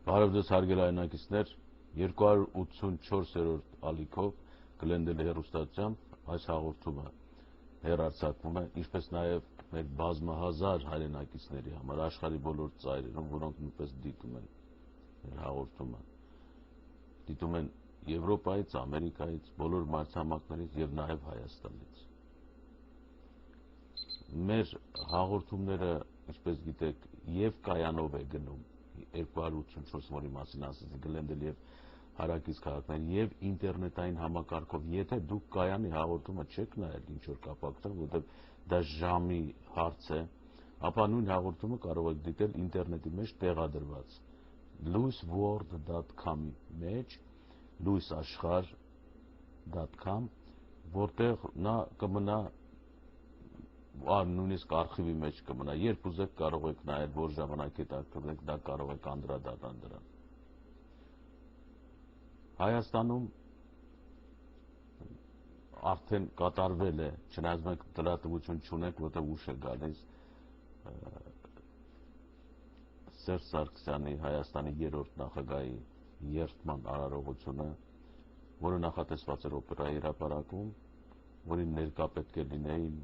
Բարև ձեզ հարգելի հայրենակիցներ, 284-րդ ալիքով Գլենդելի հեռուստացությամբ այս հաղորդումը հեռարձակվում է, ինչպես նաև մեր բազմահազար հայրենակիցների համար աշխարհի բոլոր ծայրերում, որոնք նույնպես դիտում են մեր հաղորդումը, դիտում են Եվրոպայից, Ամերիկայից, բոլոր մայրցամաքներից եւ նաև Հայաստանից։ Մեր հաղորդումները, ինչպես գիտեք, եւ կայանով է գնում 284, որի մասին ասացի, Գլենդել եւ հարակից քաղաքներ եւ ինտերնետային համակարգով, եթե դուք կայանի հաղորդումը չեք նայել ինչ որ կապակցությամբ, որովհետեւ դա ժամի հարց է, ապա նույն հաղորդումը կարող եք դիտել ինտերնետի մեջ տեղադրված lewisworld.com-ի մեջ, lewisashkhar.com, որտեղ նա կմնա նույնիսկ արխիվի մեջ կմնա, երբ ուզեք կարող եք նայել, որ ժամանակ հետաքրքրեք, դա կարող եք անդրադառնալ դրան։ Հայաստանում արդեն կատարվել է, չնայած մենք լրատվություն չունենք, որտեղ ուշ է գալիս, Սերժ Սարգսյանի, Հայաստանի երրորդ նախագահի երդման արարողությունը, որը նախատեսված էր օպերայի հրապարակում, որին ներկա պետք է լինեին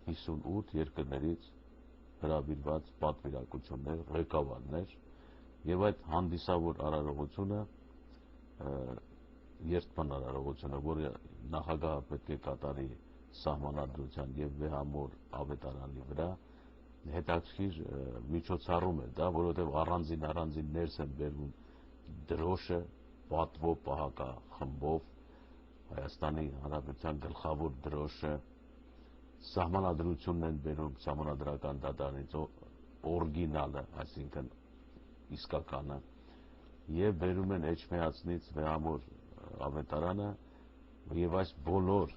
58 երկրներից հրավիրված պատվիրակություններ, ղեկավարներ, եւ այդ հանդիսավոր արարողությունը, երդման արարողությունը, որը նախագահը պետք է կատարի սահմանադրության եւ վեհամոր ավետարանի վրա, հետաքրքիր միջոցառում է դա, որովհետեւ առանձին ներս են բերվում դրոշը, պատվո պահակախմբով, Հայաստանի Հանրապետության գլխավոր դրոշը, սահմանադրությունն են բերում սահմանադրական դատարանից օրիգինալը, այսինքն իսկականը, եւ բերում են Էջմիածնից վեհամոր ավետարանը, եւ այս բոլոր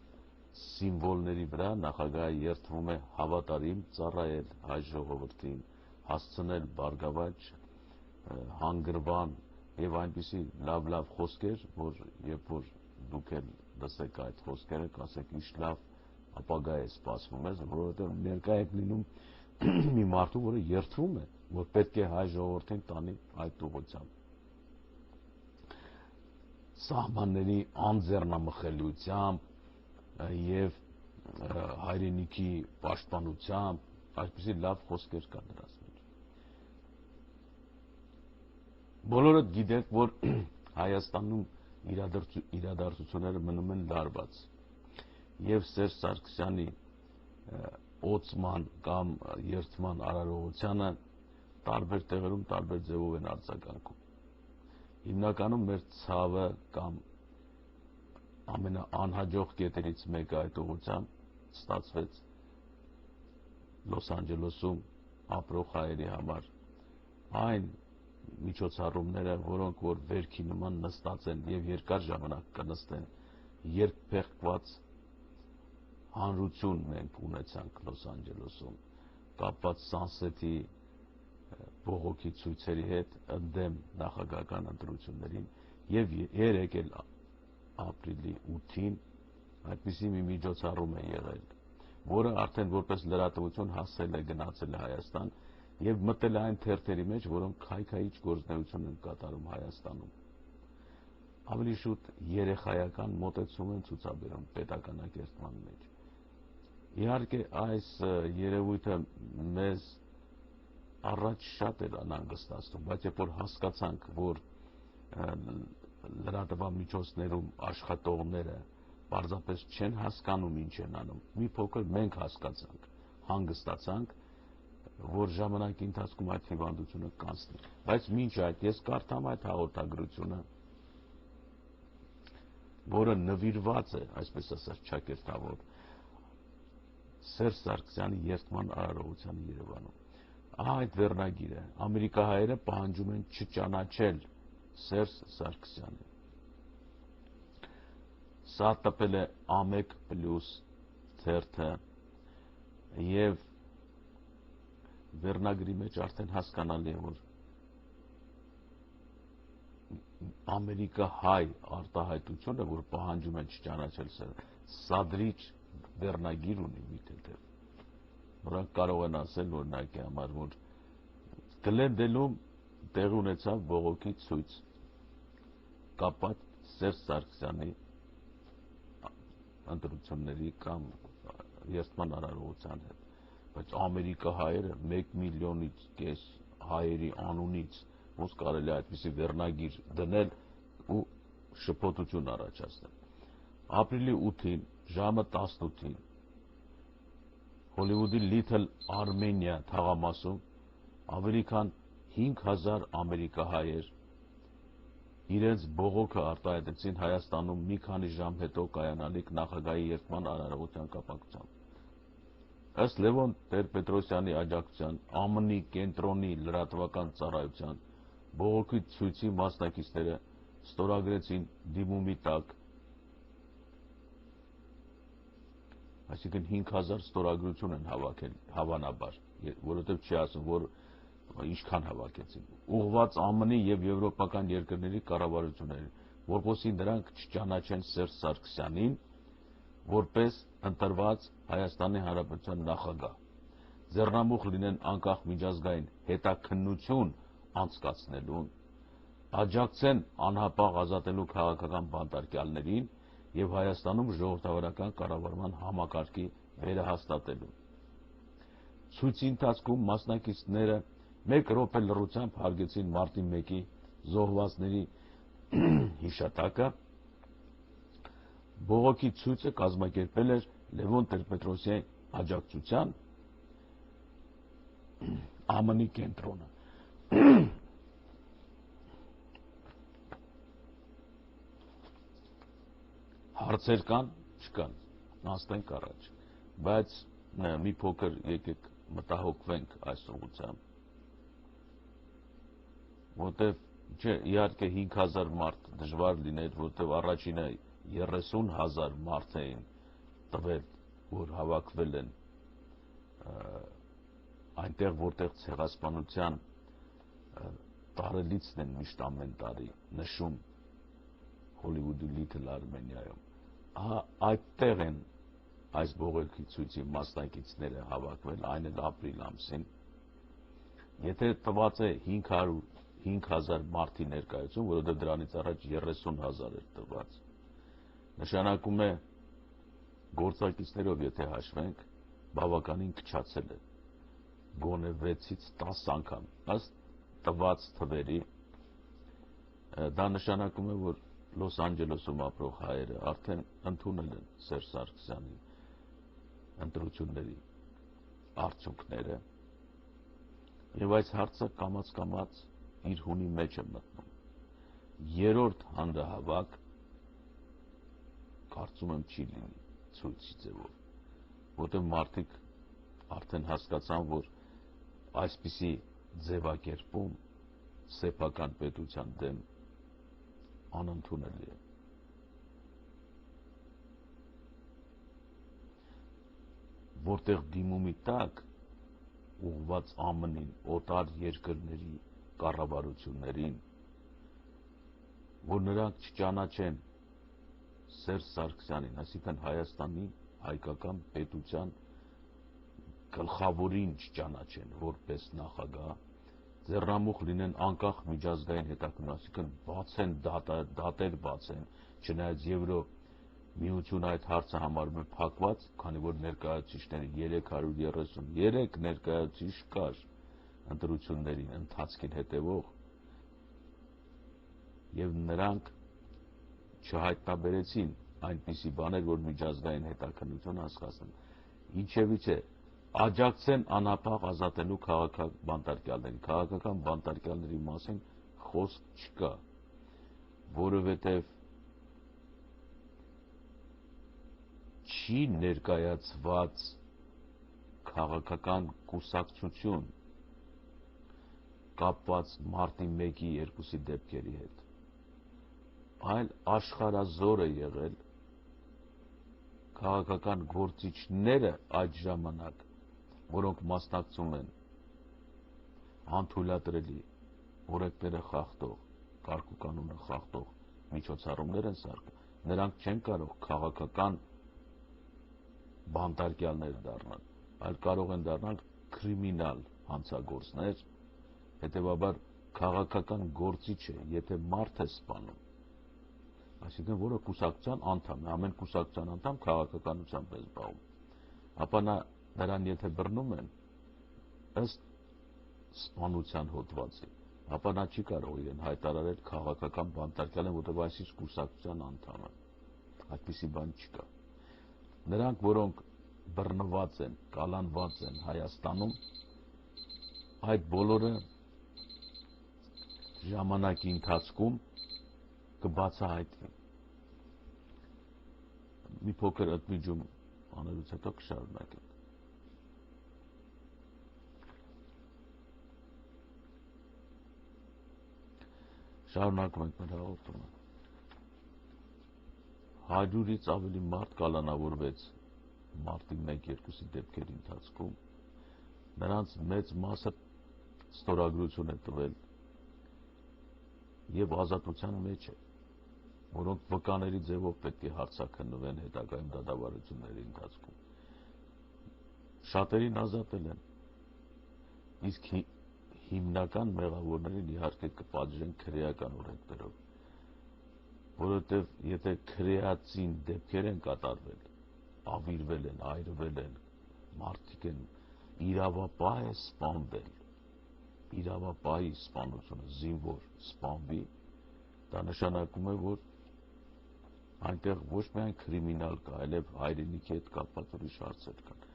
սիմվոլների վրա նախագահը երդվում է հավատարիմ ծառայել հայ ժողովրդին, հասցնել բարգավաճ, հանգրվան եւ այնպիսի լավ խոսքեր, որ երբ որ դուք էլ լսեք այդ խոսքերը, կասեք ինչ լավ ապագա է սպասվում մեզ, որովհետեւ ներկա եք լինում մի մարդու, որը երդվում է, որ պետք է հայ ժողովրդին տանի այդ ուղղությամբ։ Սահմանների անձեռնամխելիությամբ եւ հայրենիքի պաշտպանությամբ այսպիսի լավ խոսքեր կան դրանց մեջ։ Բոլորդ գիտենք, որ Հայաստանում իրադարձությունները մնում են լարված եւ Սերժ Սարգսյանի օծման կամ երդման արարողությանը տարբեր տեղերում տարբեր ձևով են արձագանքում։ Հիմնականում մեր ցավը կամ ամենաանհաջող կետերից մեկը այդ ուղղությամբ ստացվեց Լոս Անջելեսում ապրող հայերի համար, այն միջոցառումները, որոնք որ վերքի նման նստած են եւ երկար ժամանակ կնստեն, երբ փեղկված հանրություն մենք ունեցանք Լոս Անջելեսում, կապված Սանսեթի բողոքի ցույցերի հետ ընդդեմ նախագահական ընտրություններին եւ 3 ապրիլի 8-ին այդպիսի մի միջոցառում է եղել, որը արդեն որպես լրատվություն հասել է, գնացել է Հայաստան եւ մտել է այն թերթերի մեջ, որոնք քայքայիչ գործունեություն են կատարում Հայաստանում։ Ավելի շուտ երեխայական մոտեցում են ցուցաբերում պետականակերտման մեջ։ Իհարկե այս երևույթը մեզ առաջ շատ էր անհանգստացնում, բայց երբ որ հասկացանք, որ լրատվամիջոցներում աշխատողները պարզապես չեն հասկանում ինչ են անում, մի փոքր մենք հասկացանք, հանգստացանք, որ ժամանակի ընթացքում այդ հիվանդությունը կանցնի։ Բայց մինչ այդ ես կարդամ այդ հաղորդագրությունը, որը նվիրված է, այսպես ասած, ճակերտավոր Սերժ Սարգսյանի երդման արարողությանը Երևանում։ Ահա այդ վերնագիրը, ամերիկահայերը պահանջում են չճանաչել Սերժ Սարգսյանին։ Սա տպել է Ամեկ+ թերթը եւ վերնագրի մեջ արդեն հասկանալի է, որ ամերիկահայ արտահայտությունը, որ պահանջում են չճանաչել սադրիչ վերնագիր ունի մի թեթև։ Նրանք կարող են ասել օրինակի համար, որ Գլենդելում տեղ ունեցավ բողոքի ցույց կապված Սերժ Սարգսյանի ընտրությունների կամ երթման արարողության հետ, բայց ամերիկահայերը 1 միլիոնից կես հայերի անունից ոնց կարելի է այդպիսի վերնագիր դնել ու շփոթություն առաջացնել։ Ապրիլի 8-ին ժամը 18-ին Հոլիվուդի Little Armenia թաղամասում ավելի քան 5000 ամերիկահայեր իրենց բողոքը արտահայտեցին Հայաստանում մի քանի ժամ հետո կայանալիք նախագահի երթման արարողության կապակցությամբ։ Ըստ Լևոն Տեր-Պետրոսյանի աջակցության ԱՄՆ-ի կենտրոնի լրատվական ծառայության բողոքի ցույցի մասնակիցները ստորագրեցին դիմումի տակ, այսինքն 5000 ստորագրություն են հավաքել հավանաբար, որովհետև չի ասում, որ ինչքան հավաքեցին, ուղղված ԱՄՆ-ի եւ եվրոպական երկրների կառավարություններին, որպեսզի նրանք չճանաչեն Սերժ Սարգսյանին որպես ընտրված Հայաստանի Հանրապետության նախագահ, ձեռնամուխ լինեն անկախ միջազգային հետաքննություն անցկացնելուն, աջակցեն անհապաղ ազատելու քաղաքական բանտարկյալներին եւ Հայաստանում ժողովրդավարական կառավարման համակարգի վերահաստատելուն։ Ցույցի ընթացքում մասնակիցները 1 րոպե լռությամբ հարգեցին մարտի 1-ի զոհվածների հիշատակը։ Բողոքի ցույցը կազմակերպել էր Լևոն Տեր-Պետրոսյանի աջակցության ԱՄՆ-ի կենտրոնը։ Հարցեր կան, չկան, անցնենք առաջ, բայց մի փոքր եկեք մտահոգվենք այս ուղղությամբ, որտեվ չէ, իհարկե 5000 մարդ դժվար լիներ, որտեվ առաջինը 30000 մարդ էին տվել, որ հավաքվել են այնտեղ, որտեղ ցեղասպանության տարելիցն են միշտ ամեն տարի նշում Հոլիվուդի Little Armenia-ում, այդտեղ են այս բողոքի ցույցի մասնակիցները հավաքվել, այն էլ ապրիլ ամսին։ Եթե տված է 5000 մարդի ներկայություն, որովհետև դրանից առաջ 30000 էր տված, նշանակում է գործակիցներով եթե հաշվենք, բավականին քչացել է, գոնե 6-ից 10 անգամ, ըստ տված թվերի, դա նշանակում է, որ Լոս Անջելեսում ապրող հայերը արդեն ընդունել են Սերժ Սարգսյանի ընտրությունների արդյունքները եւ այս հարցը կամաց-կամաց իր հունի մեջ է մտնում։ Երրորդ հանրահավաք կարծում եմ չի լինի ցույցի ձևով, որտեղ մարդիկ արդեն հասկացան, որ այսպիսի ձևակերպում սեփական պետության դեմ անընդունելի է։ Որտեղ դիմումի տակ ուղղված ԱՄՆ-ին, օտար երկրների կառավարություններին, որ նրանք չճանաչեն Սերժ Սարգսյանին, այսինքն Հայաստանի հայկական պետության գլխավորին չճանաչեն որպես նախագահ, ձեռնամուխ լինեն անկախ միջազգային հետաքննություն, այսինքն բացեն դատեր բացեն, չնայած Եվրոմիությունը այդ հարցը համարում է փակված, քանի որ ներկայացուցիչների 333 ներկայացուցիչ կար ընտրություններին ընթացքին հետևող, եւ նրանք չհայտնաբերեցին այնպիսի բաներ, որ միջազգային հետաքննություն անցկացնեն։ Ինչևիցե աջակցեն անհապաղ ազատելու քաղաքական բանտարկյալների մասին խոսք չկա, որովհետև չի ներկայացված քաղաքական կուսակցություն կապված մարտի 1-ի 2-ի դեպքերի հետ, այլ աշխարհազոր է եղել քաղաքական գործիչները այդ ժամանակ, որոնք մասնակցում են անթույլատրելի օրենքները խախտող, կարգուկանոնը խախտող միջոցառումներ են սարքում, նրանք չեն կարող քաղաքական բանտարկյալներ դառնալ, այլ կարող են դառնալ կրիմինալ հանցագործներ, հետևաբար քաղաքական գործիչ է, եթե մարդ է սպանում, այսինքն որը կուսակցության անդամ է, ամեն կուսակցության անդամ քաղաքականությամբ է զբաղվում, ապա նրան եթե բռնում են ըստ սպանության հոդվածի, ապա նա չի կարող իրեն հայտարարել քաղաքական բանտարկյալ են, որտեղ այս կուսակցության անդամ է, այդպիսի բան չկա։ Նրանք, որոնք բռնված են, կալանված են Հայաստանում, այդ բոլորը ժամանակի ընթացքում կբացահայտվի։ Մի փոքր ընդմիջում անելուց հետո կշարունակենք։ Շարունակում ենք մեր հաղորդումը։ 100-ից ավելի մարդ կալանավորվեց մարտի 1-2-ի դեպքերի ընթացքում, նրանց մեծ մասը ստորագրություն է տվել եւ ազատության մեջ է, որոնք վկաների ձևով պետք է հարցաքննվեն հետագայում դատավարությունների ընթացքում։ Շատերին ազատել են, իսկ հիմնական մեղավորներին իհարկե կպատժեն քրեական օրենքներով, որովհետև եթե քրեացին դեպքեր են կատարվել, ավիրվել են, այրվել են, մարդիկ են, իրավապահ է սպանվել, իրավապահի սպանությունը, զինվոր սպանվի, դա նշանակում է, որ այնտեղ ոչ միայն կրիմինալ կա, այլև հայրենիքի հետ կապված ուրիշ հարցեր կան,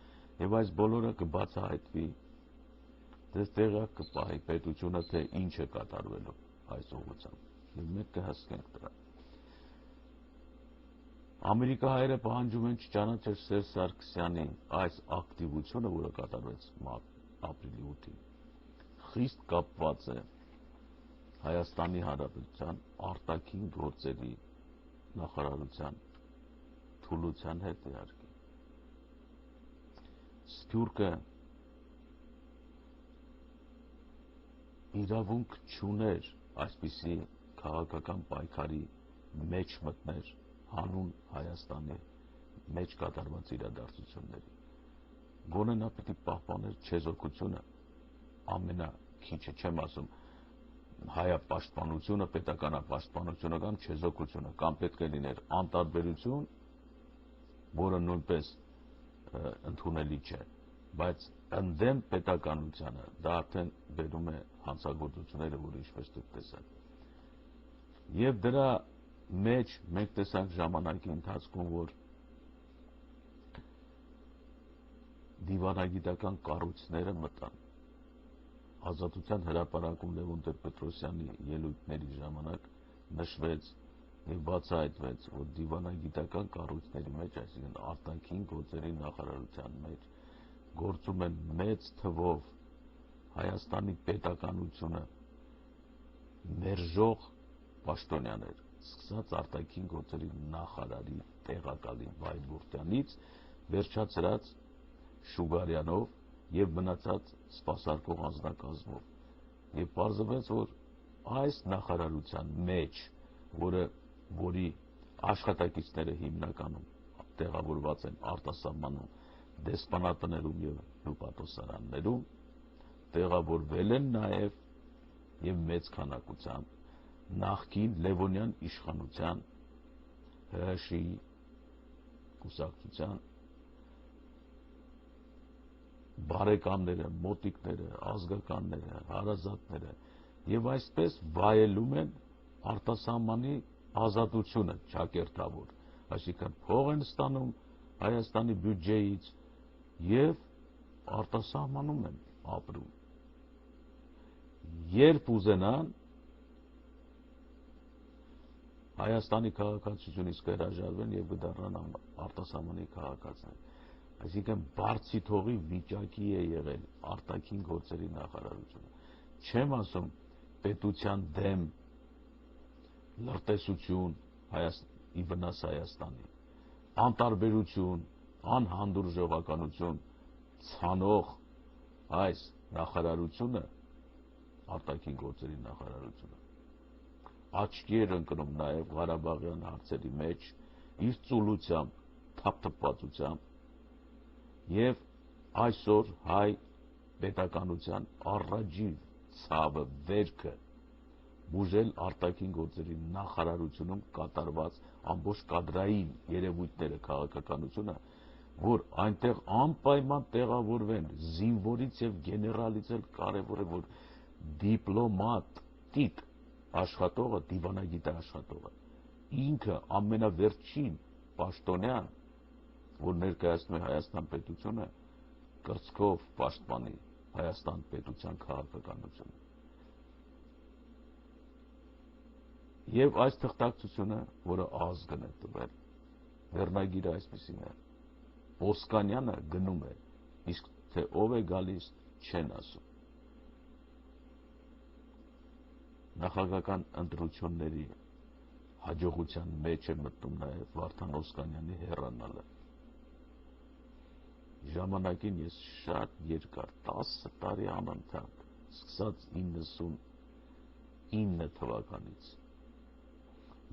եւ այս բոլորը կբացահայտվի, դες տեղյակ կպահի պետությունը, թե ինչ է կատարվելու այս ուղղությամբ, եւ մենք կհասկենք դրան։ Ամերիկահայերը պահանջում են չճանաչել Սերժ Սարգսյանի այս ակտիվությունը, որը կատարվեց ապրիլի 8-ին, խիստ կապված է Հայաստանի Հանրապետության արտաքին գործերի նախարարության թուլության հետ իհարկե։ Սփյուռքը իրավունք չուներ այսպիսի քաղաքական պայքարի մեջ մտներ հանուն Հայաստանի մեջ կատարված իրադարձությունների։ Գոնե նա պիտի պահպաներ չեզոքությունը, ամենաքիչը, չեմ ասում հայապաշտպանությունը, պետականապաշտպանությունը կամ չեզոքությունը, կամ պետք է լիներ անտարբերություն, որը նույնպես ընդունելի չէ, բայց ընդդեմ պետականությանը դա արդեն բերում է հանցագործությունները, որը ինչպես դուք տեսաք։ Եվ դրա մեջ մենք տեսանք ժամանակի ընթացքում, որ դիվանագիտական կառույցները մտան։ Ազատության հրապարակում Լևոն Տեր-Պետրոսյանի ելույթների ժամանակ նշվեց եւ բացահայտվեց, որ դիվանագիտական կառույցների մեջ, այսինքն արտաքին գործերի նախարարության մեջ, գործում են մեծ թվով Հայաստանի պետականությունը մերժող պաշտոնյաներ, սկսած արտաքին գործերի նախարարի տեղակալի Բայբուրդյանից, վերջացրած Շուգարյանով եւ մնացած սպասարկող անձնակազմով։ Եվ պարզվեց, որ այս նախարարության մեջ, որի աշխատակիցները հիմնականում տեղավորված են արտասահմանում, դեսպանատներում եւ հյուպատոսարաններում, տեղավորվել են նաեւ եւ մեծ քանակությամբ նախկին Լևոնյան իշխանության ՀՀՇ-ի կուսակցության բարեկամները, մոտիկները, ազգականները, հարազատները եւ այսպես վայելում են արտասահմանի ազատությունը ճակերտավոր, այսինքն փող են ստանում Հայաստանի բյուջեից եւ արտասահմանում են ապրում։ Երբ ուզենան Հայաստանի քաղաքացիությունից կհրաժարվեն եւ կդառնան արտասահմանի քաղաքացիներ։ Այսինքն բարձի թողի վիճակի է եղել արտաքին գործերի նախարարությունը։ Չեմ ասում պետության դեմ լրտեսություն ի վնաս Հայաստանի, անտարբերություն, անհանդուրժողականություն ցանող այս նախարարությունը, արտաքին գործերի նախարարությունը, աչքի էր ընկնում նաև Ղարաբաղյան հարցերի մեջ իր ծուլությամբ, թափթփվածությամբ եւ այսօր հայ պետականության առաջին ցավը, վերքը բուժել արտաքին գործերի նախարարությունում կատարված ամբողջ կադրային երևույթները քաղաքականությունը, որ այնտեղ անպայման տեղավորվեն զինվորից եւ գեներալից էլ կարևոր է, որ դիպլոմատ, տիկ աշխատողը, դիվանագիտը աշխատողը, ինքը ամենավերջին պաշտոնյան, որ ներկայացնում է Հայաստան պետությունը, կրծքով պաշտպանի Հայաստան պետության քաղաքականությունը։ Եվ այս թղթակցությունը, որը ազգն է տվել, վերնագիրը այսպիսին է, Օսկանյանը գնում է, իսկ թե ով է գալիս, չեն ասում։ Նախագահական ընտրությունների հաջողության մեջ է մտնում նաև Վարդան Օսկանյանի հեռանալը։ Ժամանակին ես շատ երկար, 10 տարի անընդհատ, սկսած 99 թվականից,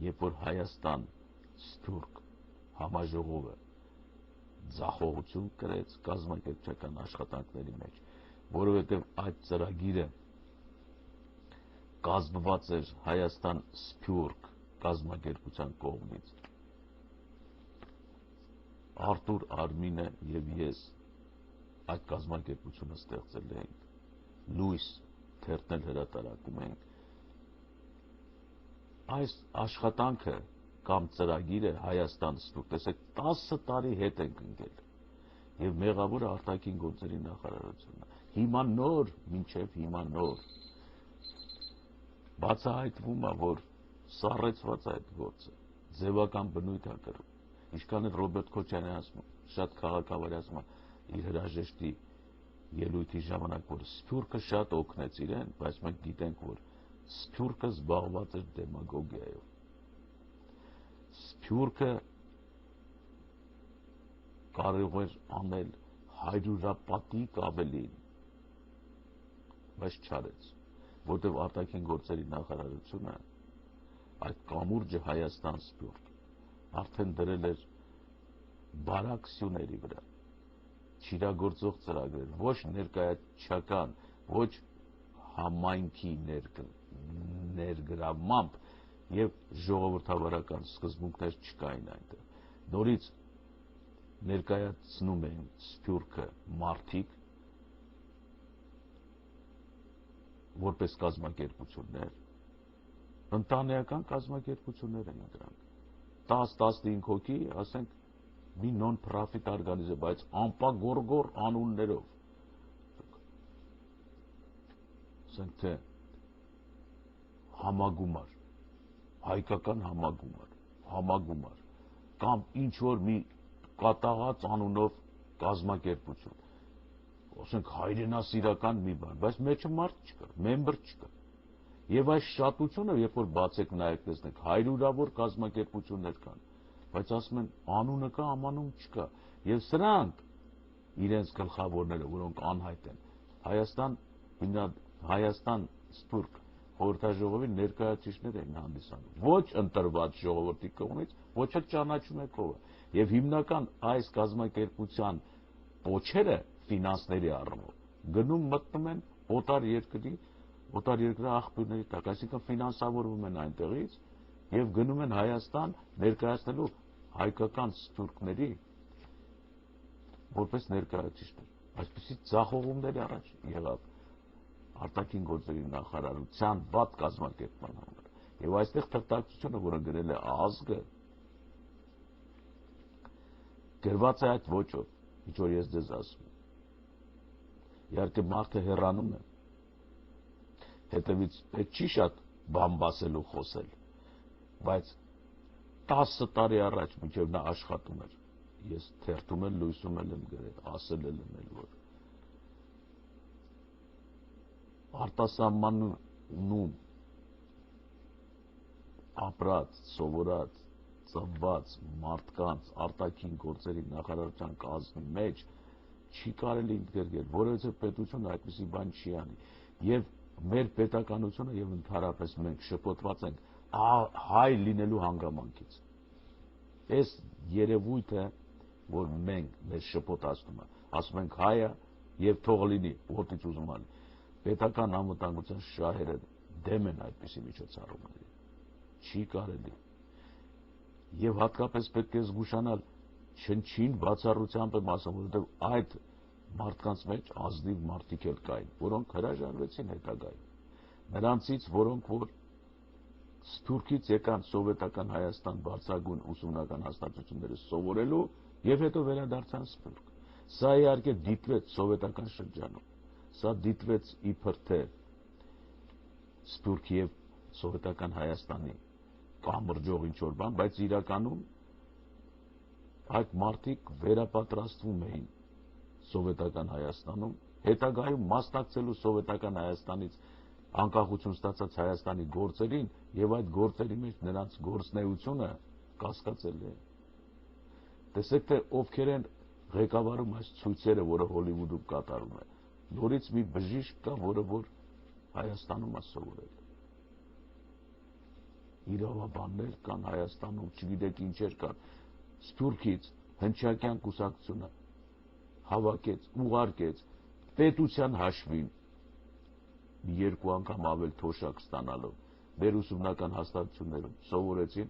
երբ որ Հայաստան Սփյուռք համաժողովը ձախողություն կրեց կազմակերպչական աշխատանքների մեջ, որովհետև այդ ծրագիրը կազմված էր Հայաստան Սփյուռք կազմակերպության կողմից։ Արտուր Արմինը եւ ես այդ կազմակերպությունը ստեղծել ենք, լույս թերթնել հրատարակում ենք։ Այս աշխատանքը կամ ծրագիրը Հայաստան Սփյուռք, տեսեք 10 տարի հետ ենք ընկել եւ մեղավորը արտաքին գործերի նախարարությունն է։ Հիմա նոր, մինչեւ հիմա նոր բացահայտվում է, որ սառեցված է այդ գործը, ձևական բնույթ է կրում։ Ինչքան է Ռոբերտ Քոչարյանը ասում, շատ քաղաքավարի ասում իր հրաժեշտի ելույթի ժամանակ, որ Սփյուռքը շատ օգնեց իրեն, բայց մենք գիտենք, որ Սփյուռքը զբաղված էր դեմագոգիայով։ Սփյուռքը կարող էր անել 100-պատիկ ավելին, բայց չարեց, որտեղ արտաքին գործերի նախարարությունը այդ կամուրջը Հայաստան Սփյուռք արդեն դրել էր բարակ սյուների վրա, չիրագործող ծրագրեր, ոչ ներկայացական, ոչ համայնքի ներգրավմամբ եւ ժողովրդավարական սկզբունքներ չկային այնտեղ։ Նորից ներկայացնում են Սփյուռքը մարդիկ որպես կազմակերպություններ, ընտանեկան կազմակերպություններ են դրանք։ 10-15 հոգի, ասենք, մի non-profit organization, բայց անպագորգոր անուններով։ Ասենք թե համագումար, հայկական համագումար, կամ ինչ որ մի կատաղած անունով կազմակերպություն, ասենք հայրենասիրական մի բան, բայց մեջը մարդ չկա, մեմբր չկա։ Եվ այս շատությունը, երբ որ բացեք նայեք տեսնեք, հարյուրավոր կազմակերպություններ կան, բայց ասում են անունը կա, ամանուն չկա։ Եվ սրանք իրենց գլխավորները, որոնք անհայտ են, Հայաստան Սփյուռք խորհրդաժողովի ներկայացուցիչներ են հանդիսանում, ոչ ընտրված ժողովրդի կողմից, ոչ էլ ճանաչում եք ով է։ Եվ հիմնական այս կազմակերպության պոչերը ֆինանսների առումով գնում մտնում են օտար երկրի աղբյուրների տակ, այսինքն ֆինանսավորվում են այնտեղից եւ գնում են Հայաստան ներկայացնելու հայկական սփյուռքների որպես ներկայացուցիչներ։ Այսպիսի ձախողումների առաջ եղավ արտաքին գործերի նախարարության վատ կազմակերպման համար։ Եվ այստեղ թղթակցությունը, որը գրել է ազգը, գրված է այդ ոճով, ինչ որ ես ձեզ ասում եմ։ Իհարկե մարդը հեռանում է, հետևից չի շատ բան ասել ու խոսել, բայց 10 տարի առաջ, մինչև նա աշխատում էր, ես թերթում էլ լույսում եմ գրել, ասել եմ, որ արտասահմանում ապրած, սովորած, ծնված մարդկանց արտաքին գործերի նախարարության կազմի մեջ չի կարելի ընդգրկել, որովհետև պետությունը այդպիսի բան չի անի։ Եվ մեր պետականությունը եւ ընդհանրապես մենք շփոթված ենք հայ լինելու հանգամանքից։ Այս երևույթը, որ մենք մեզ շփոթացնում է, ասում ենք հայը եւ թող լինի, որտից ուզում անի։ Պետական անվտանգության շահերը դեմ են այդպիսի միջոցառումների։ Չի կարելի։ Եվ հատկապես պետք է զգուշանալ չնչին բացառությամբ եմ ասում, որովհետև այդ մարդկանց մեջ ազնիվ մարդիկ էլ կային, որոնք հրաժարվեցին հետագայում։ Նրանցից, որոնք որ Սփյուռքից եկան սովետական Հայաստան բարձրագույն ուսումնական հաստատությունները սովորելու եւ հետո վերադարձան Սփյուռք։ Սա իհարկե դիտվեց սովետական շրջանում։ Սա դիտվեց իբր թե Սփյուռքի եւ սովետական Հայաստանի կամրջող ինչ-որ բան, բայց իրականում այդ մարդիկ վերապատրաստվում էին սովետական Հայաստանում, հետագայում մասնակցելու սովետական Հայաստանից անկախություն ստացած Հայաստանի գործերին եւ այդ գործերի մեջ նրանց գործնեությունը կասկածելի է։ Տեսեք, թե ովքեր են ղեկավարում այս ցույցերը, որը Հոլիվուդում կատարում է։ Նորից մի բժիշկ կա, որը որ Հայաստանում է սովորել։ Իրավաբաններ կան Հայաստանում, չգիտեք ինչեր կան։ Սփյուռքից հնչակյան կուսակցությունը հավաքեց, ուղարկեց պետության հաշվին երկու անգամ ավել թոշակ ստանալով մեր ուսումնական հաստատություններում սովորեցին,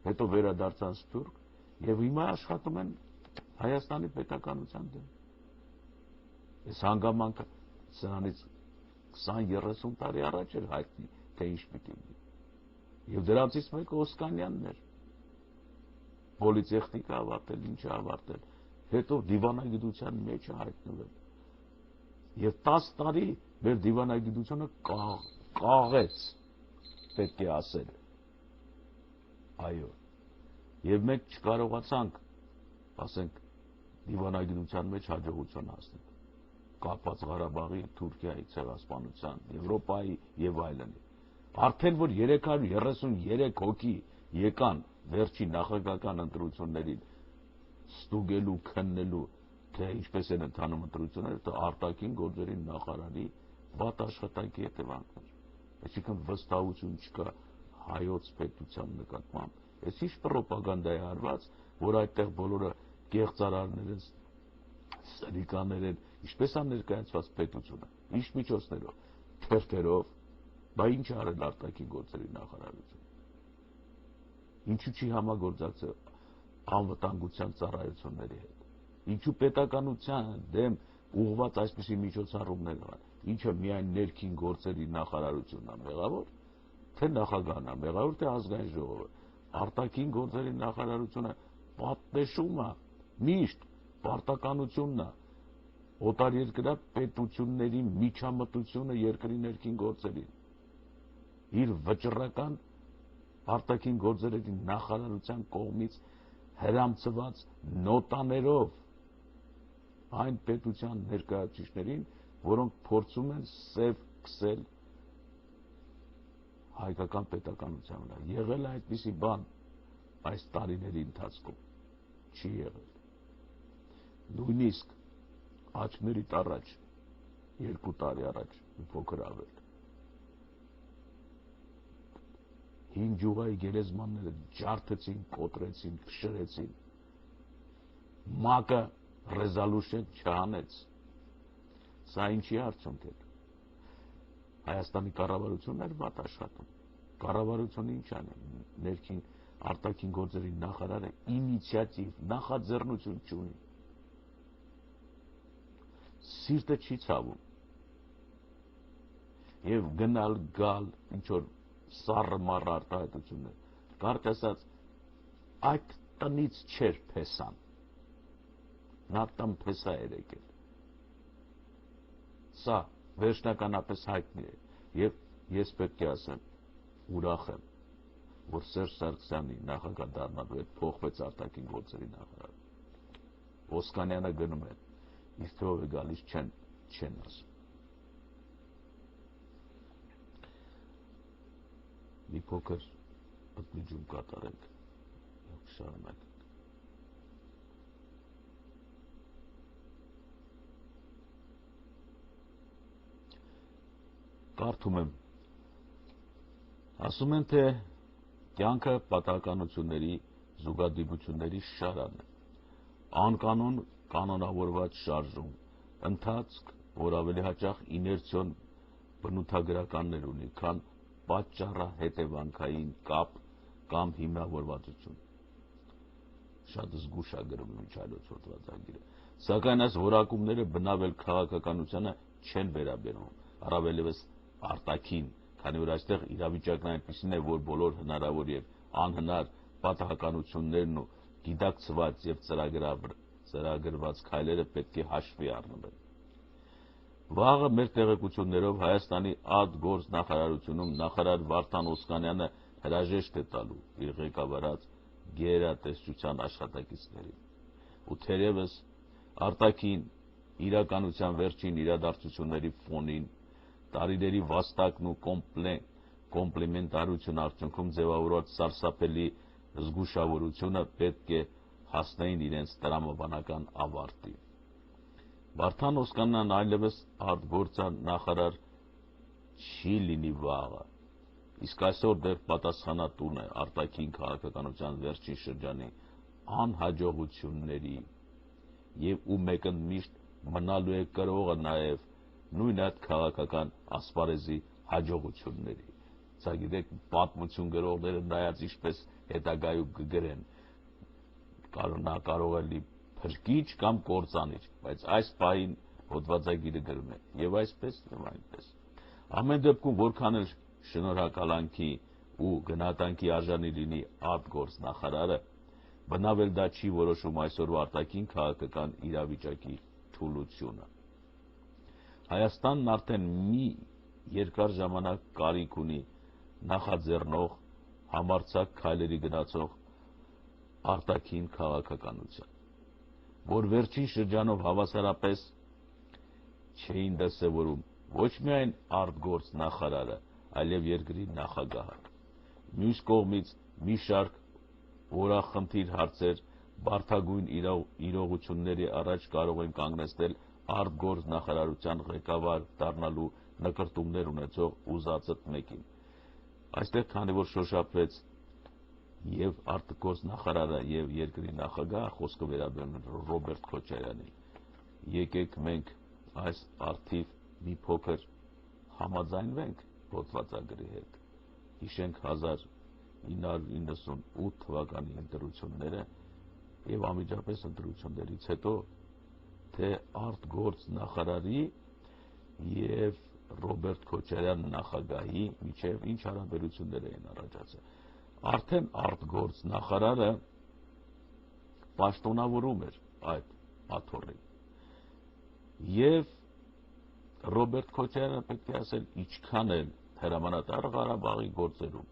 հետո վերադարձան Սփյուռք եւ հիմա աշխատում են Հայաստանի պետականության դեմ։ Այս հանգամանքը սրանից 20-30 տարի առաջ էր հայտնի, թե ինչ պիտի լինի։ Եվ դրանցից մեկը Օսկանյանն էր։ Պոլիտեխնիկա ավարտել, ինչը ավարտել, հետո դիվանագիտության մեջ է հայտնվել։ Եվ 10 տարի մեր դիվանագիտությունը կաղեց, պետք է ասել։ Այո։ Եվ մենք չկարողացանք, ասենք, դիվանագիտության մեջ հաջողություն հասնել։ Կապված Ղարաբաղի, Թուրքիայի ցեղասպանության, Եվրոպայի եւ այլնի։ Արդեն որ 333 հոգի եկան վերջի նախագահական ընտրություններին ստուգելու, քննելու, թե ինչպես են ընթանում ընտրությունները, թե արտաքին գործերի նախարարի վատ աշխատանքի հետևանքներ։ Այսինքն վստահություն չկա հայոց պետության նկատմամբ։ Այս ինչ պրոպագանդա է արված, որ այդտեղ բոլորը կեղծարարներ են, սրիկաներ են, ինչպես է ներկայացված պետությունը, ինչ միջոցներով, թերթերով, բա ինչ արել արտաքին գործերի նախարարությունը։ Ինչու չի համագործակցել անվտանգության ծառայությունների հետ։ Ինչու պետականության դեմ ուղղված այսպիսի միջոցառումներ կան, ինչը միայն ներքին գործերի նախարարությունն է մեղավոր, թե նախագահն է մեղավոր, թե ազգային ժողովը։ Արտաքին գործերի նախարարությունը պատնեշում է միշտ պարտականությունն է օտարերկրյա պետությունների միջամտությունը երկրի ներքին գործերին։ Իր վճռական արտաքին գործերի նախարարության կողմից հրամցված նոտաներով այն պետության ներկայացուցիչներին, որոնք փորձում են սև քսել հայկական պետականության վրա։ Եղել է այդպիսի բան այս տարիների ընթացքում։ Չի եղել։ Նույնիսկ աչքներիդ առաջ 2 տարի առաջ մի փոքր ավել հին ջուղայի գերեզմանները ջարդեցին, կոտրեցին, քշրեցին։ Մակը ռեզալուշեն չհանեց։ Սա ինչի արդյունք է։ Հայաստանի կառավարությունն էր վատ աշխատում։ Կառավարությունը ինչ անի։ Ներքին արտաքին գործերի նախարարը ինիցիատիվ, նախաձեռնություն չունի։ Սիրտը չի ցավում։ Եվ գնալ, գալ, ինչ որ սառը մառը արտահայտություններ։ Կարճ ասած, այդ տնից չէր փեսան։ Նա տան փեսա էր եկել։ Սա վերջնականապես հայտնի է։ Եվ ես պետք է ասեմ, ուրախ եմ, որ Սերժ Սարգսյանի նախագահ դառնալու հետ փոխվեց արտաքին գործերի նախարարը։ Օսկանյանը գնում է, իսկ թե ով է գալիս չեն ասում։ Մի փոքր ընդմիջում կատարենք եւ շարունակենք։ Կարդում եմ։ Ասում են, թե կյանքը պատահականությունների, զուգադիպությունների շարան է։ Անկանոն կանոնավորված շարժում, ընթացք, որ ավելի հաճախ իներցիոն բնութագրականներ ունի, քան պատճառահետևանքային կապ կամ հիմնավորվածություն։ Շատ զգուշ է գրում միջայլոց հոդվածագիրը, սակայն այս որակումները բնավել քաղաքականությանը չեն վերաբերում, առավելևս արտաքին, քանի որ այստեղ իրավիճակն այնպիսին է, որ բոլոր հնարավոր եւ անհնար պատահականություններն ու գիտակցված եւ ծրագրված քայլերը պետք է հաշվի առնվեն։ Վաղը մեր տեղեկություններով Հայաստանի արտգործնախարարությունում նախարար Վարդան Օսկանյանը հրաժեշտ է տալու իր ղեկավարած գերատեսչության աշխատակիցներին։ Ու թերևս արտաքին իրականության վերջին իրադարձությունների ֆոնին տարիների վաստակն ու կոմպլեմենտարություն արդյունքում ձևավորված սարսափելի զգուշավորությունը պետք է հասնեին իրենց տրամաբանական ավարտի։ Վարդան Օսկանյանն այլևս արտգործնախարար չի լինի վաղը, իսկ այսօր դեռ պատասխանատուն է արտաքին քաղաքականության վերջին շրջանի անհաջողությունների եւ ու մեկընդմիշտ մնալու է կրողը նաեւ նույն այդ քաղաքական ասպարեզի հաջողությունների։ Սա գիտեք, պատմություն գրողները նայած ինչպես հետագայում կգրեն, նա կարող է լինի փրկիչ կամ կործանիչ, բայց այս պահին հոդվածագիրը գրում է եւ այսպես եւ այնպես։ Ամեն դեպքում որքան էլ շնորհակալանքի ու գնահատանքի արժանի լինի արտգործնախարարը, բնավել դա չի որոշում այսօրվա արտաքին քաղաքական իրավիճակի թուլությունը։ Հայաստանն արդեն մի երկար ժամանակ կարիք ունի նախաձեռնող համարձակ քայլերի գնացող արտաքին քաղաքականության, որ վերջին շրջանով հավասարապես չէին դրսևորում ոչ միայն արտգործնախարարը, այլև երկրի նախագահը։ Մյուս կողմից մի շարք օրախնդիր հարցեր բարդագույն իրողությունների առաջ կարող են կանգնեցնել արտգործնախարարության ղեկավար դառնալու նկրտումներ ունեցող ուզածդ մեկին։ Այստեղ քանի որ շոշափվեց եւ արտգործնախարարը եւ երկրի նախագահը, խոսքը վերաբերում է Ռոբերտ Քոչարյանին, եկեք մենք այս արդիվ մի փոքր համաձայնվենք հոդվածագրի հետ, հիշենք 1998 թվականի ընտրությունները եւ անմիջապես ընտրություններից հետո թե արտգործնախարարի եւ Ռոբերտ Քոչարյան նախագահի միջև ինչ հարաբերություններ էին առաջացել։ Արդեն արտգործնախարարը պաշտոնավորում էր այդ աթոռին եւ Ռոբերտ Քոչարյանը պետք է ասել ինչքան էլ հրամանատար Ղարաբաղի գործերում,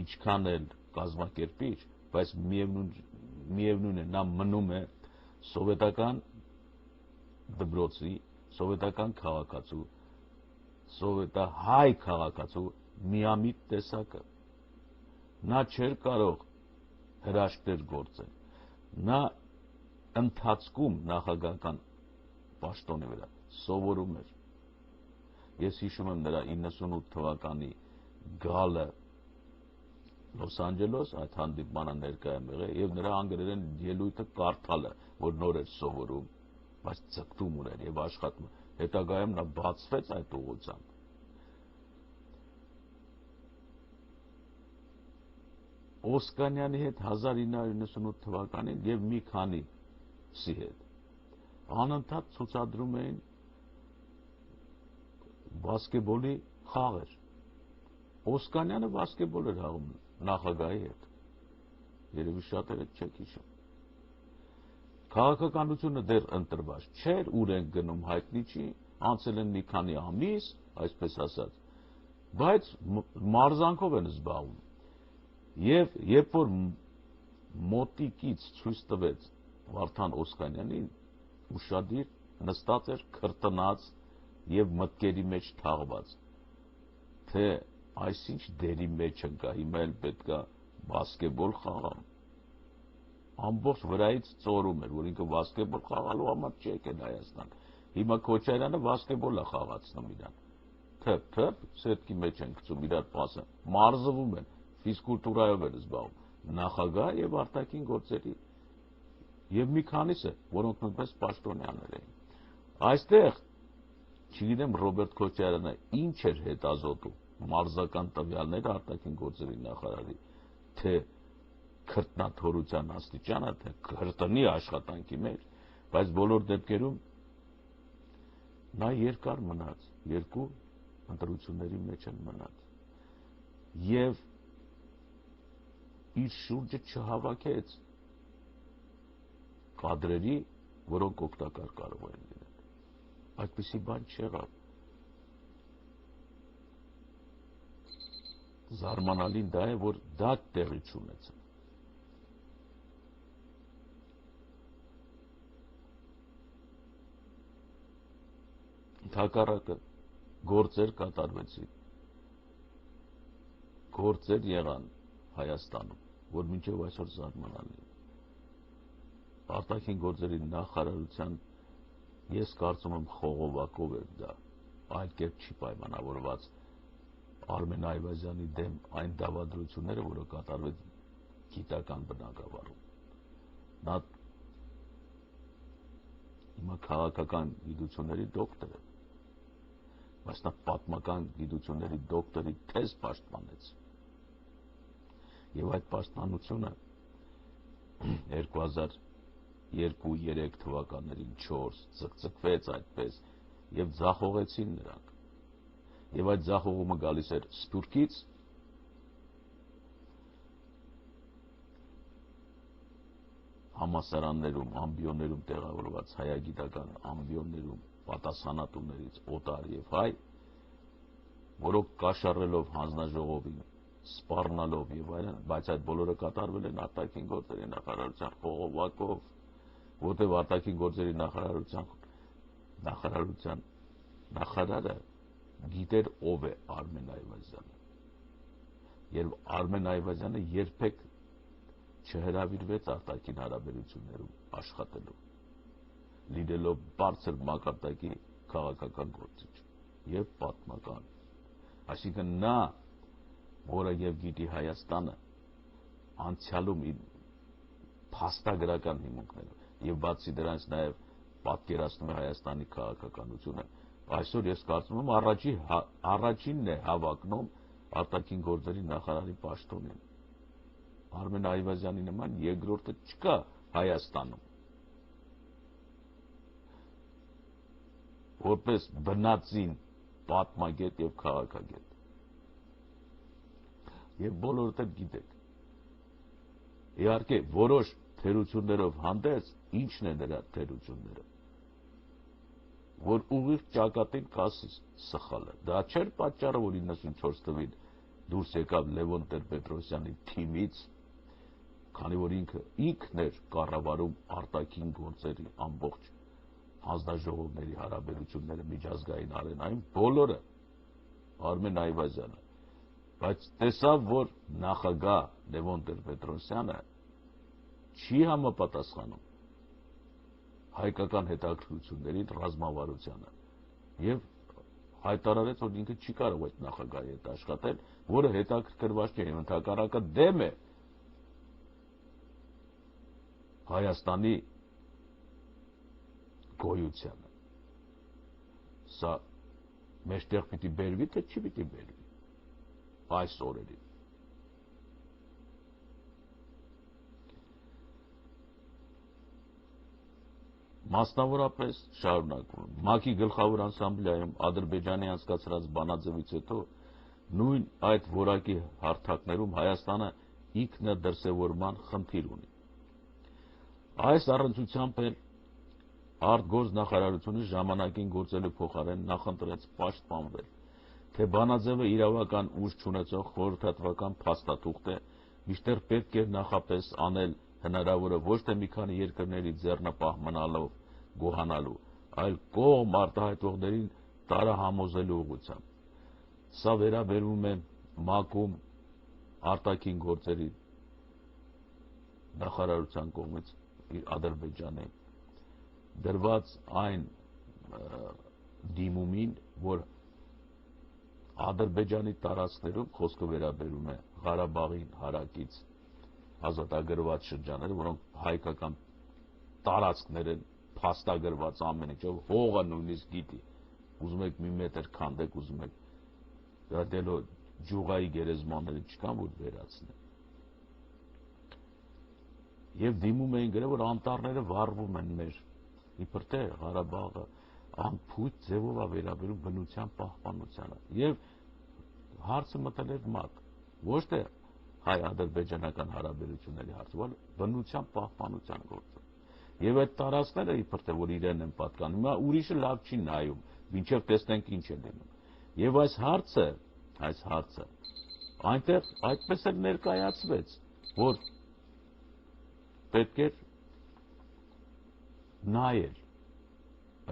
ինչքան էլ կազմակերպիչ, բայց միևնույն է նա մնում է սովետական դպրոցի, սովետական քաղաքացու, սովետահայ քաղաքացու միամիտ տեսակը։ Նա չէր կարող հրաշքներ գործել, նա ընթացքում նախագահական պաշտոնի վրա սովորում էր։ Ես հիշում եմ նրա 98 թվականի գալը Լոս Անջելոս, այդ հանդիպմանը ներկա եմ եղել եւ նրա անգլերեն ելույթը կարդալը, որ նոր էր սովորում, բայց ձգտում ուներ եւ աշխատում։ Հետագայում նա բացվեց այդ ուղղությամբ։ Օսկանյանի հետ 1998 թվականին եւ մի քանիսի հետ անընդհատ ցուցադրում էին բասկետբոլի խաղեր։ Օսկանյանը բասկետբոլ էր հաղում նախագահի հետ։ Երևի շատերը չեք հիշում։ Քաղաքականությունը դեռ ընտրված չէր, ուր են գնում հայտնի չի, անցել են մի քանի ամիս, այսպես ասած, բայց մարզանքով են զբաղվում։ Եվ երբ որ մոտիկից ցույց տվեց Վարդան Օսկանյանին, ուշադիր նստած էր քրտնած եւ մտքերի մեջ թաղված, թե այսինչ դերի մեջ ընկա, հիմա էլ պետքա բասկետբոլ խաղամ։ Ամբողջ վրայից ծորում էր, որ ինքը բասկետբոլ խաղալու համար չի եկել Հայաստան։ Հիմա Քոչարյանը բասկետբոլ է խաղացնում իրան։ Թեփ, սետքի մեջ են գցում իրար պասը, մարզվում են, ֆիզկուլտուրայով են զբաղվում։ Նախագահ եւ արտաքին գործերի եւ մի քանիսը, որոնք նույնպես պաշտոնյաներ էին։ Այստեղ, չգիտեմ Ռոբերտ Քոչարյանը ինչ էր հետազոտում, մարզական տվյալները արտաքին գործերի նախարարի, թե քրտնաթորության աստիճանը, թե քրտնի աշխատանքի մեջ, բայց բոլոր դեպքերում նա երկար մնաց, երկու ընտրությունների մեջ են մնաց եւ իր շուրջը չհավաքեց կադրերի, որոնք օգտակար կարող են լինել։ Այդպիսի բան չեղավ։ Զարմանալին դա է, որ դա տեղի չունեցավ։ Հակառակը գործեր կատարվեցին, գործեր եղան Հայաստանում, որ մինչև այսօր զարմանալի է։ Արտաքին գործերի նախարարության ես կարծում եմ խողովակով էր դա, այլ կերպ չի պայմանավորված Արմեն Այվազյանի դեմ այն դավադրությունները, որը կատարվեց գիտական բնագավառում։ Նա հիմա քաղաքական գիտությունների դոկտոր է, բայց նա պատմական գիտությունների դոկտորի թեզ պաշտպանեց։ Եվ այդ պաշտպանությունը 2002-3 թվականներին 4 ձգձգվեց այդպես եւ ձախողեցին նրանք։ Եվ այդ ձախողումը գալիս էր Սփյուռքից, համասարաններում, ամբիոններում տեղավորված հայագիտական ամբիոններում պատասխանատուներից օտար եւ հայ, որոնք կաշառելով հանձնաժողովին, սպառնալով եւ այլն, բայց այդ բոլորը կատարվել են արտաքին գործերի նախարարության խողովակով, որտեղ արտաքին գործերի նախարարության նախարարը գիտեր ով է Արմեն Այվազյանը։ Երբ Արմեն Այվազյանը երբեք չհրավիրվեց արտաքին հարաբերություններում աշխատելու, լինելով բարձր մակարդակի քաղաքական գործիչ եւ պատմական։ Այսինքն նա, որը եւ գիտի Հայաստանը անցյալում փաստագրական հիմունքներով եւ բացի դրանից նաեւ պատկերացնում է Հայաստանի քաղաքականությունը, այսօր ես կարծում եմ առաջինն է հավակնում արտաքին գործերի նախարարի պաշտոնին։ Արմեն Այվազյանի նման երկրորդը չկա Հայաստանում, որպես բնածին պատմագետ եւ քաղաքագետ։ Եվ բոլորդ էլ գիտեք։ Իհարկե, որոշ թերություններով հանդերձ, ինչն է նրա թերությունները, որ ուղիղ ճակատին կասի սխալը։ Դա չէր պատճառը, որ 94 թվին դուրս եկավ Լևոն Տեր-Պետրոսյանի թիմից, քանի որ ինքն էր կառավարում արտաքին գործերի ամբողջ հանձնաժողովների հարաբերությունները միջազգային արենայում, բոլորը Արմեն Այվազյանը, բայց տեսավ, որ նախագահ Լևոն Տեր-Պետրոսյանը չի համապատասխանում հայկական հետաքրքրություններին, ռազմավարությանը եւ հայտարարեց, որ ինքը չի կարող այդ նախագահի հետ աշխատել, որը հետաքրքրված չէ, ընդհակառակը դեմ է Հայաստանի գոյությանը։ Սա մեջտեղ պիտի բերվի, թե չի պիտի բերվի այս օրերին։ Մասնավորապես շարունակում եմ, ՄԱԿ-ի գլխավոր ասամբլեայում Ադրբեջանի անցկացրած բանաձևից հետո նույն այդ որակի հարթակներում Հայաստանը ինքնադրսևորման խնդիր ունի։ Այս առնչությամբ էլ արտգործնախարարությունը ժամանակին գործելու փոխարեն նախընտրեց պաշտպանվել, թե բանաձևը իրավական ուժ չունեցող խորհրդատվական փաստաթուղթ է, մինչդեռ պետք է նախապես անել հնարավորը ոչ թե մի քանի երկրների ձեռնապահ մնալով գոհանալու, այլ կողմ արտահայտողներին տարահամոզելու ուղղությամբ։ Սա վերաբերում է ՄԱԿ-ում արտաքին գործերի նախարարության կողմից Ադրբեջանի դրված այն դիմումին, որ Ադրբեջանի տարածքներում խոսքը վերաբերում է Ղարաբաղին հարակից ազատագրված շրջանները, որոնք հայկական տարածքներ են, փաստագրված ամեն ինչ, հողը նույնիսկ գիտի, ուզում եք մի մետր քանդեք, ուզում եք դելո ջուղայի գերեզմանները չկան, որ վերացնեն։ Եվ դիմում էին գրել, որ անտառները վառվում են մեր, իբր թե Ղարաբաղը անփույթ ձևով է վերաբերում բնության պահպանությանը։ Եվ հարցը մտել էր մակ, ոչ թե հայ-ադրբեջանական հարաբերությունների հարցը, այլ բնության պահպանության գործը։ Եվ այդ տարածքները իբր թե որ իրեն են պատկանում, հիմա ուրիշը լավ չի նայում, մինչև տեսնենք ինչ է լինում։ Եվ այս հարցը այնտեղ այդպես էլ ներկայացվեց, որ պետք էր նայել,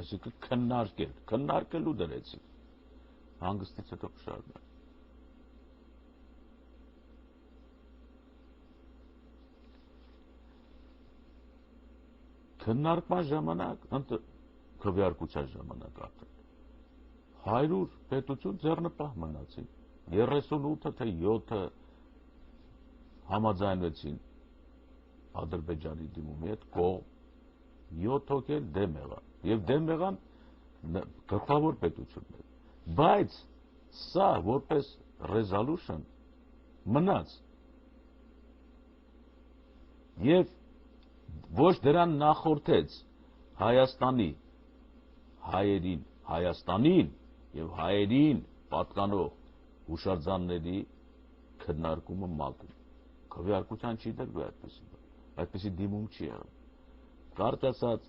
այսինքն քննարկելու դրեցին, հանգստից հետո կշարունակենք։ Քննարկման ժամանակ, քվեարկության ժամանակ արդեն 100 պետություն ձեռնպահ մնացին, 38-ը թե 7-ը համաձայնվեցին Ադրբեջանի դիմումի հետ կողմ, 7 հոգի էլ դեմ եղան, եւ դեմ եղան գլխավոր պետությունները, բայց սա որպես resolution մնաց եւ ոչ դրան նախորդեց Հայաստանի Հայաստանին եւ հայերին պատկանող հուշարձանների քննարկումը մակում։ Քվեարկության չի դրվել այդպեսի դիմում չի եղել։ Կարճ ասած,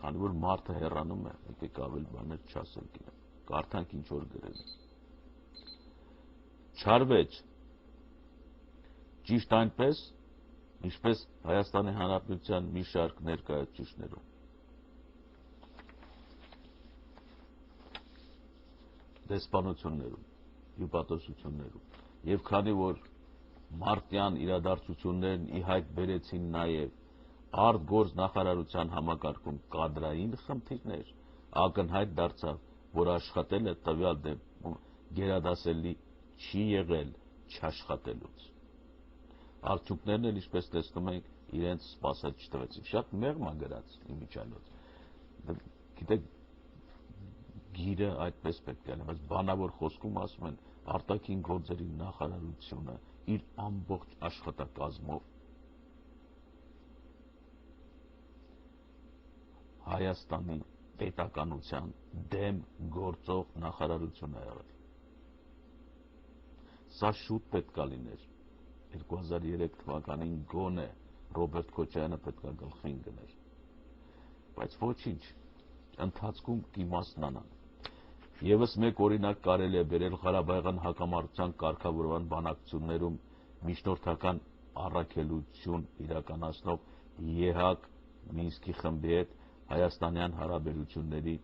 քանի որ մարդը հեռանում է, եկեք ավելի բաներ չասենք, կարդանք ինչ որ գրել է։ Չարվեջ ճիշտ այնպես, ինչպես Հայաստանի Հանրապետության մի շարք ներկայացուցիչներով։ Դեսպանություններում, հյուպատոսություններում, եւ քանի որ մարտյան իրադարձություններն ի հայտ բերեցին նաեւ արտգործ նախարարության համակարգում կադրային խնդիրներ, ակնհայտ դարձավ, որ աշխատելը տվյալ դեպքում գերադասելի չի եղել չաշխատելուց։ Արդյունքներն էլ, ինչպես տեսնում ենք, իրենց սպասած չտվեցին։ Շատ մեղմ է գրած իմիջիայլոց։ Գիտեք, գիրը այդպես պետք է լինի, բայց բանավոր խոսքում ասում են արտաքին գործերի նախարարությունը իր ամբողջ աշխատակազմով Հայաստանի պետականության դեմ գործող նախարարություն է եղել։ Սա շուտ պետք է լիներ 2003 թվականին գոնե Ռոբերտ Քոչարյանը պետք է գլխին գներ, բայց ոչինչ, ընթացքում կիմաստնանան։ Եվս մեկ օրինակ կարելի է բերել Ղարաբաղյան հակամարտության կարգավորման բանակցություններում միջնորդական առաքելություն իրականացնող ԵՀԱԿ Մինսկի խմբի հետ հայաստանյան հարաբերությունների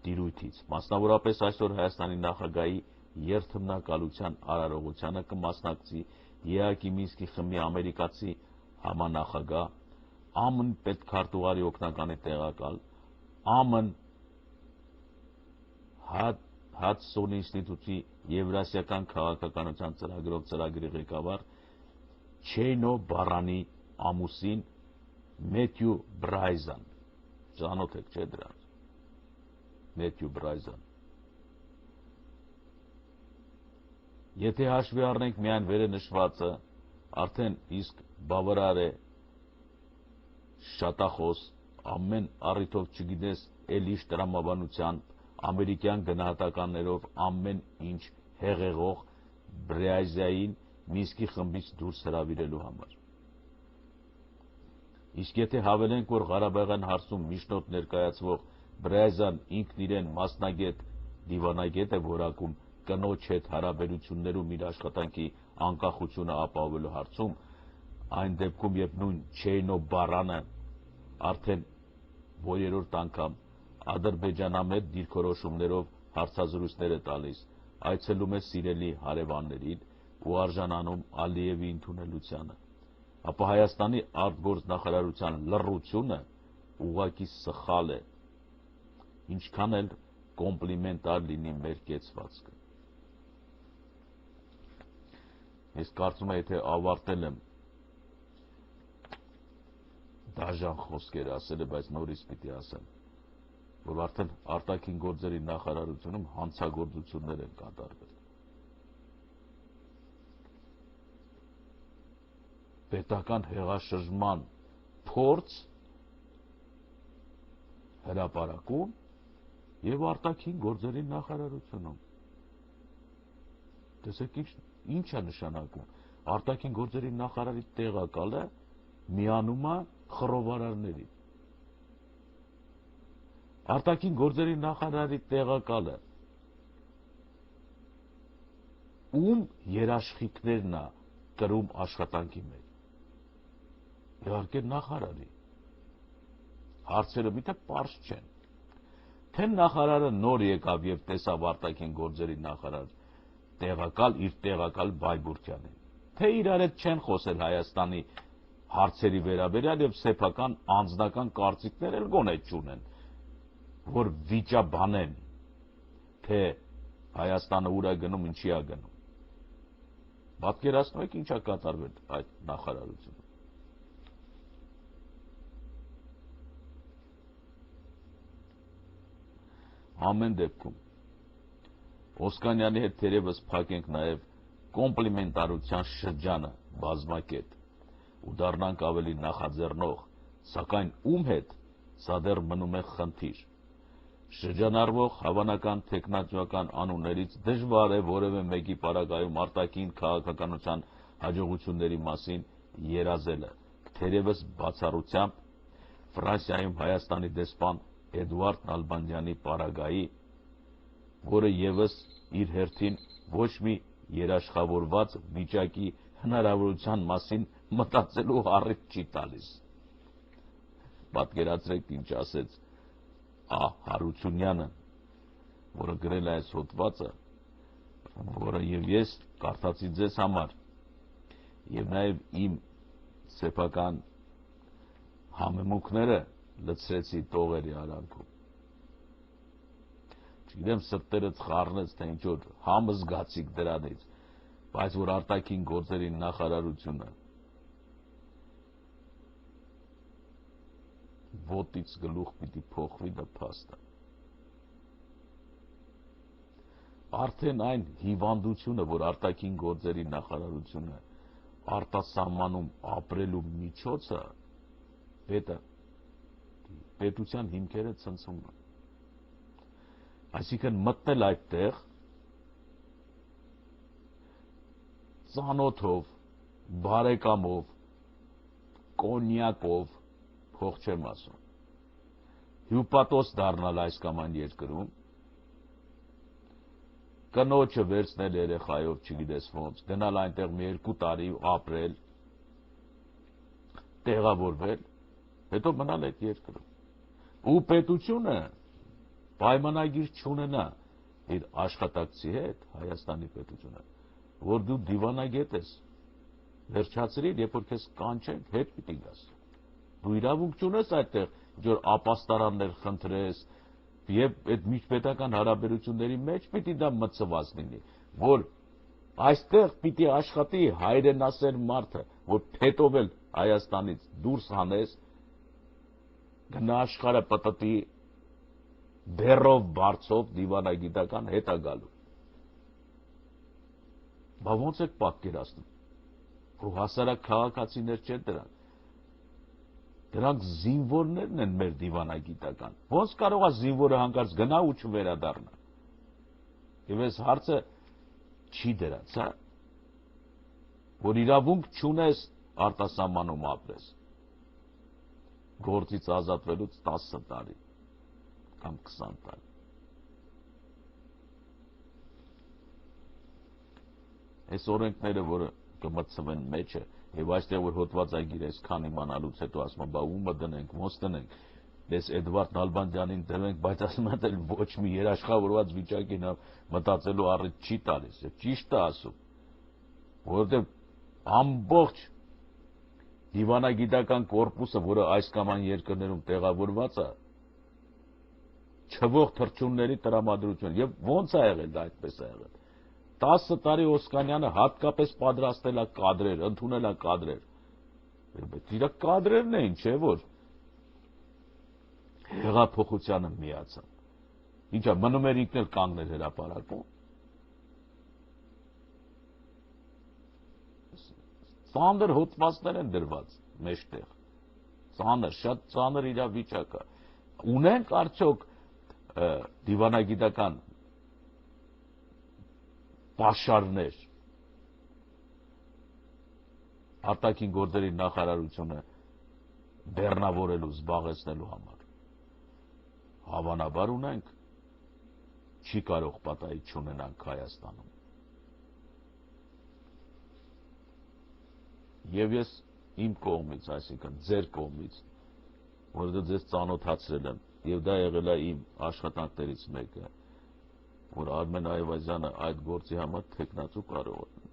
տիրույթից, մասնավորապես այսօր Հայաստանի նախագահի երթմնակալության արարողությանը կմասնակցի ԵՀԱԿ-ի Մինսկի խմբի ամերիկացի համանախագահ, ԱՄՆ պետքարտուղարի օգնականի տեղակալ, ԱՄՆ Հադսոնի ինստիտուտի Եվրասիական քաղաքականության ծրագրով ծրագրի ղեկավար Չեյնո Բարանի ամուսին Մեթյու Բրայզան, ծանոթ եք չէ դրանց, Մեթյու Բրայզան։ Եթե հաշվի առնենք միայն վերը նշվածը, արդեն իսկ բավարար է շատախոս, ամեն առիթով չգիտես էլիշ տրամաբանության ամերիկյան գնահատականներով ամեն ինչ հեղեղող Բրայզային Մինսկի խմբից դուրս հրավիրելու համար։ Իսկ եթե հավելենք, որ Ղարաբաղյան հարցում միջնորդ ներկայացվող Բրայզան ինքն իրեն մասնագետ դիվանագետ է որակում կնոջ հետ հարաբերություններում իր աշխատանքի անկախությունը ապահովելու հարցում, այն դեպքում, երբ նույն Չեյնո Բարանը արդեն որերորդ անգամ ադրբեջանամետ դիրքորոշումներով հարցազրույցներ է տալիս, այցելում է սիրելի հարևաններին ու արժանանում Ալիևի ընդունելությանը, ապա Հայաստանի արտգործ նախարարության լռությունը ուղղակի սխալ է, ինչքան էլ կոմպլիմենտար լինի մեր կեցվածքը։ Ես կարծում եմ, եթե ավարտել եմ դաժան խոսքեր ասել է, բայց նորից պիտի ասեմ։ որ արդեն արտաքին գործերի նախարարությունում հանցագործություններ են կատարվել։ Պետական հեղաշրջման փորձ հրապարակում եւ արտաքին գործերի նախարարությունում։ Տեսեք ինչ է նշանակում։ Արտաքին գործերի նախարարի տեղակալը միանում է խռովարարների։ Արտաքին գործերի նախարարի տեղակալը ում երաշխիքներն է կրում աշխատանքի մեջ։ Իհարկե նախարարի։ Հարցերը միթե պարզ չեն։ Թե նախարարը նոր եկավ եւ տեսավ արտաքին գործերի նախարար տեղակալ իր տեղակալ Բայբուրդյանին, թե իրար հետ չեն խոսել Հայաստանի հարցերի վերաբերյալ եւ սեփական անձնական կարծիքներ էլ գոնե չունեն, որ վիճաբանեն, թե Հայաստանը ուր է գնում, ինչի է գնում։ Պատկերացնու եք ինչ է կատարվել այդ նախարարությունում։ Ամեն դեպքում Օսկանյանի հետ թերևս փակենք նաև կոմպլիմենտարության շրջանը բազմակետ ու դառնանք ավելի նախաձեռնող, սակայն ում հետ սա դեռ մնում է խնդիր։ Շրջանառվող հավանական տեխնատուական անուններից դժվար է որևէ մեկի պարագայում արտաքին քաղաքականության հաջողությունների մասին երազելը, թերևս բացառությամբ Ֆրանսիայում Հայաստանի դեսպան Էդուարդ Նալբանդյանի պարագայի, որը ևս իր հերթին ոչ մի երաշխավորված վիճակի հնարավորության մասին մտածելու առիթ չի տալիս։ Պատկերացրեք ինչ ասեց Հարությունյանը, որը գրել է այս հոդվածը, որը եւ ես կարդացի ձեզ համար, եւ նաեւ իմ սեփական համեմունքները լցրեցի տողերի արանքում։ Չգիտեմ սրտերդ խառնեց, թե ինչ որ համ զգացիք դրանից, բայց որ արտաքին գործերի նախարարությունը ոտից գլուխ պիտի փոխվի, դա փաստ է։ Արդեն այն հիվանդությունը, որ արտաքին գործերի նախարարությունը արտասահմանում ապրելու միջոցը, պետության հիմքերը ցնցում են։ Այսինքն մտնել այդտեղ ծանոթով, բարեկամով, կոնյակով, փող չեմ ասում, հյուպատոս դառնալ այս կամ այն երկրում, կնոջը վերցնել երեխայով, չգիտես ոնց, գնալ այնտեղ մի 2 տարի ապրել, տեղավորվել, հետո մնալ այդ երկրում։ Ու պետությունը պայմանագիր չունենա իր աշխատակցի հետ, Հայաստանի պետությունը, որ դու դիվանագետ ես, վերջացրիր, երբ որ քեզ կանչեն, հետ պիտի գաս։ Դու իրավունք չունես այդտեղ, ինչ որ ապաստարաններ խնդրես, եւ այդ միջպետական հարաբերությունների մեջ պիտի դա մտցված լինի, որ այստեղ պիտի աշխատի հայրենասեր մարդը, որ փետովել Հայաստանից դուրս հանես, գնա աշխարհը պտտի դերով բարձով դիվանագիտական հետ է գալու։ Բա ոնց եք պատկերացնում, որ հասարակ քաղաքացիներ չեն դրանք, դրանք զինվորներն են մեր դիվանագիտական, ոնց կարող է զինվորը հանկարծ գնա ու չվերադառնա։ Եվ այս հարցը չի դրած, հա, որ իրավունք չունես արտասահմանում ապրես, գործից ազատվելուց 10 տարի կամ 20 տարի։ Այս օրենքները, որը կմտցվեն մեջը, եւ այստեղ որ հոդվածագիր այսքան իմանալուց հետո ասում եմ, բա ումը դնենք, ոնց դնենք, դες Էդվարդ Նալբանդյանին դնենք, բայց ասում են, էլ ոչ մի երաշխավորված վիճակին մտածելու առիթ չի տալիս, եւ ճիշտ է ասում, որովհետեւ ամբողջ դիվանագիտական կորպուսը, որը այս կամ այն երկրներում տեղավորված է, չվող թռչունների տրամադրություն, եւ ոնց է եղել դա այդպես է եղել։ 10 տարի Օսկանյանը հատկապես պատրաստել է կադրեր, ընդունել է կադրեր։ Իր կադրերն էին, չէ՞ որ։ հեղափոխությանը միացան։ Ինչա մնում էր ինքն էլ կանգնել հրապարակում։ Ծանր հոդվածներ են դրված մեջտեղ։ Ծանր, շատ ծանր իրավիճակ է։ Ունենք արդյոք դիվանագիտական պաշարներ արտաքին գործերի նախարարությունը բեռնավորելու, զբաղեցնելու համար։ Հավանաբար ունենք, չի կարող պատահի չունենանք Հայաստանում։ Եվ ես իմ կողմից, այսինքն ձեր կողմից, որովհետև ձեզ ծանոթացրել եմ, եւ դա եղել է իմ աշխատանքներից մեկը, որ Արմեն Այվազյանը այդ գործի համար թեկնածու կարող է։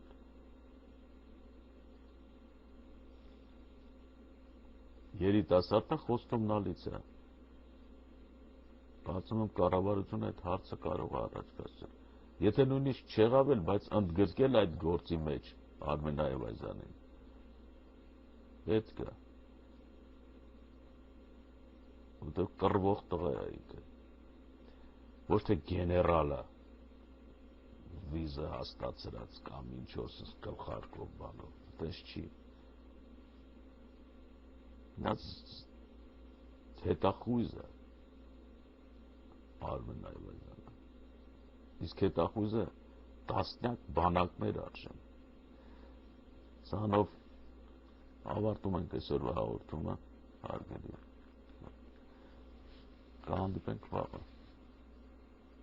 Երիտասարդը խոստումնալից է։ Կարծում եմ կառավարությունը այդ հարցը կարող է առաջ կացնել։ Եթե նույնիսկ չեղավ էլ, բայց ընդգրկել այդ գործի մեջ Արմեն Այվազյանին։ Պետք է։ Որտեղ կռվող տղա է ինքը։ Ոչ թե գեներալը վիզը հաստացրած կամ ինչ-որ գլխարկով բանով, այդպես չի։ Նա հետախույզ է Արմեն Այվազյանը։ Իսկ հետախույզը տասնյակ բանակներ արժեն։ Սրանով ավարտում ենք այսօրվա հաղորդումը, հարգելի։ Կհանդիպենք վաղը։